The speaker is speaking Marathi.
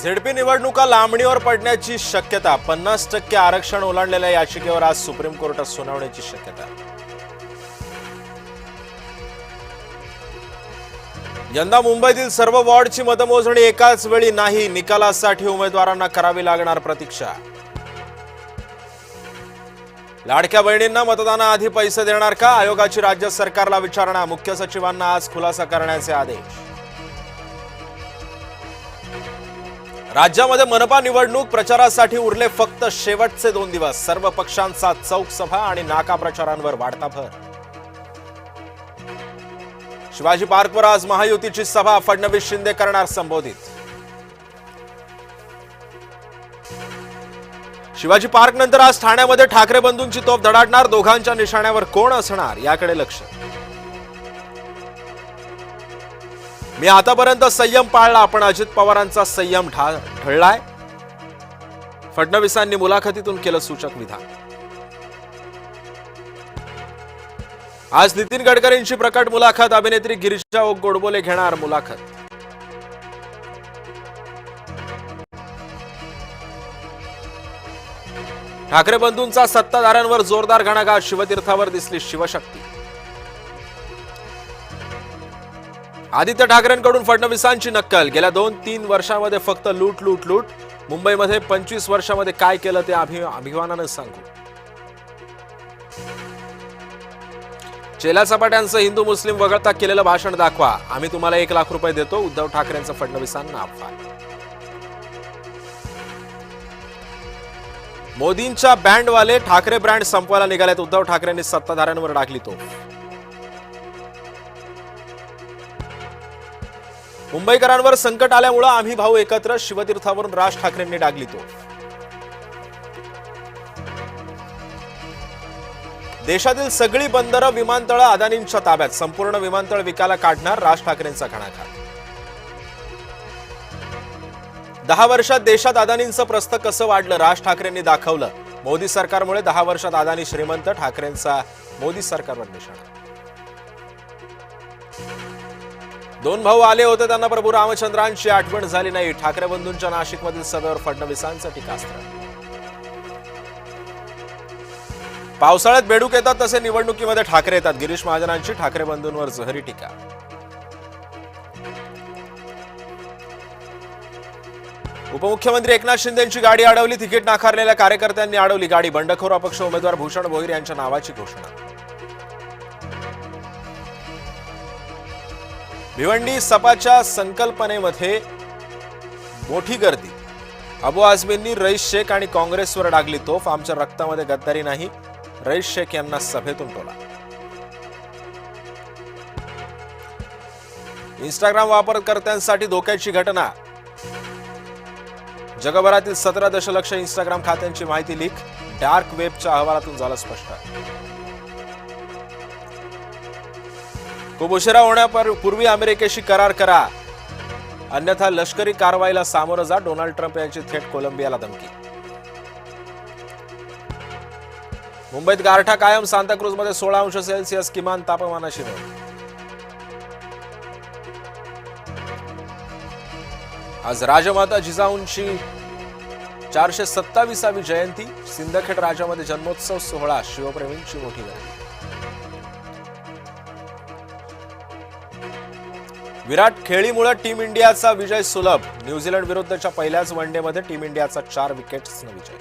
झेडपी निवडणुका लांबणीवर पडण्याची शक्यता. 50% आरक्षण ओलांडलेल्या याचिकेवर आज सुप्रीम कोर्टात सुनावणीची शक्यता. यंदा मुंबईतील सर्व वॉर्डची मतमोजणी एकाच वेळी नाही. निकालासाठी उमेदवारांना करावी लागणार प्रतीक्षा. लाडक्या बहिणींना मतदानाआधी पैसे देणार का? आयोगाची राज्य सरकारला विचारणा. मुख्य सचिवांना आज खुलासा करण्याचे आदेश. राज्यामध्ये मनपा निवडणूक प्रचारासाठी उरले फक्त शेवटचे 2 दिवस. सर्व पक्षांचा चौक सभा आणि नाका प्रचारांवर वाढता भर. शिवाजी पार्कवर आज महायुतीची सभा. फडणवीस शिंदे करणार संबोधित. शिवाजी पार्क नंतर आज ठाण्यामध्ये ठाकरे बंधूंची तोफ धडाडणार. दोघांच्या निशाण्यावर कोण असणार याकडे लक्ष. मी आतापर्यंत संयम पाळला, पण अजित पवारांचा संयम ढळलाय. फडणवीसांनी मुलाखतीतून केलं सूचक विधान. आज नितीन गडकरींची प्रकट मुलाखत. अभिनेत्री गिरीजा गोडबोले घेणार मुलाखत. ठाकरे बंधूंचा सत्ताधाऱ्यांवर जोरदार घणाघात. शिवतीर्थावर दिसली शिवशक्ती. आदित्य ठाकरेंकडून फडणवीसांची नक्कल. गेल्या 2-3 वर्षांमध्ये फक्त लूट लूट लूट. मुंबईमध्ये 25 वर्षांमध्ये काय केलं ते अभिमानाने सांगू. चेला सपाट्यांचं हिंदू मुस्लिम वगळता केलेलं भाषण दाखवा. आम्ही तुम्हाला 1 लाख रुपये देतो. उद्धव ठाकरेंचं फडणवीसांना आव्हान. मोदींच्या बँडवाले ठाकरे ब्रँड संपवायला निघालेत. उद्धव ठाकरेंनी सत्ताधाऱ्यांवर टाकली तो. मुंबईकरांवर संकट आल्यामुळे आम्ही भाऊ एकत्र. शिवतीर्थावरून राज ठाकरेंनी डागली तो. देशातील सगळी बंदरं विमानतळं अदानींच्या ताब्यात. संपूर्ण विमानतळ विकायला काढणार. राज ठाकरेंचा घणाघात. 10 वर्षात देशात अदानींचं प्रस्थ कसं वाढलं राज ठाकरेंनी दाखवलं. मोदी सरकारमुळे 10 वर्षात अदानी श्रीमंत. ठाकरेंचा मोदी सरकारवर निशाणा. 2 भाऊ आले होते, त्यांना प्रभू रामचंद्रांची आठवण झाली नाही. ठाकरे बंधूंच्या नाशिकमधील सभेवर फडणवीसांचं टीकास्त्र. पावसाळ्यात बेडूक येतात तसे निवडणुकीमध्ये ठाकरे येतात. गिरीश महाजनांची ठाकरे बंधूंवर जहरी टीका. उपमुख्यमंत्री एकनाथ शिंदेंची गाडी अडवली. तिकीट नाकारलेल्या कार्यकर्त्यांनी अडवली गाडी. बंडखोर अपक्ष उमेदवार भूषण भोईर यांच्या नावाची घोषणा. भिवंडी सपाच्या संकल्पनेमध्ये मोठी गर्दी. अबू आझमींनी रईस शेख आणि काँग्रेसवर डागली तोफ. आमच्या रक्तामध्ये गद्दारी नाही. रईस शेख यांना सभेतून टोला. इंस्टाग्राम वापरकर्त्यांसाठी धोक्याची घटना. जगभरातील 17 दशलक्ष इंस्टाग्राम खात्यांची माहिती लीक. डार्क वेबच्या अहवालातून झालं स्पष्ट. खूप उशिरा होण्यापूर्वी अमेरिकेशी करार करा, अन्यथा लष्करी कारवाईला सामोरं जा. डोनाल्ड ट्रम्प यांची थेट कोलंबियाला धमकी. मुंबईत गारठा कायम. सांताक्रूजमध्ये 16 अंश सेल्सिअस किमान तापमानाची नोंद. आज राजमाता जिजाऊंची 427वी जयंती. सिंदखेड राजामध्ये जन्मोत्सव सोहळा. शिवप्रेमींची मोठी गर्दी. विराट खेळीमुळे टीम इंडियाचा विजय सुलभ. न्यूझीलंड विरुद्धच्या पहिल्याच वनडेमध्ये टीम इंडियाचा 4 विकेट्सने विजय.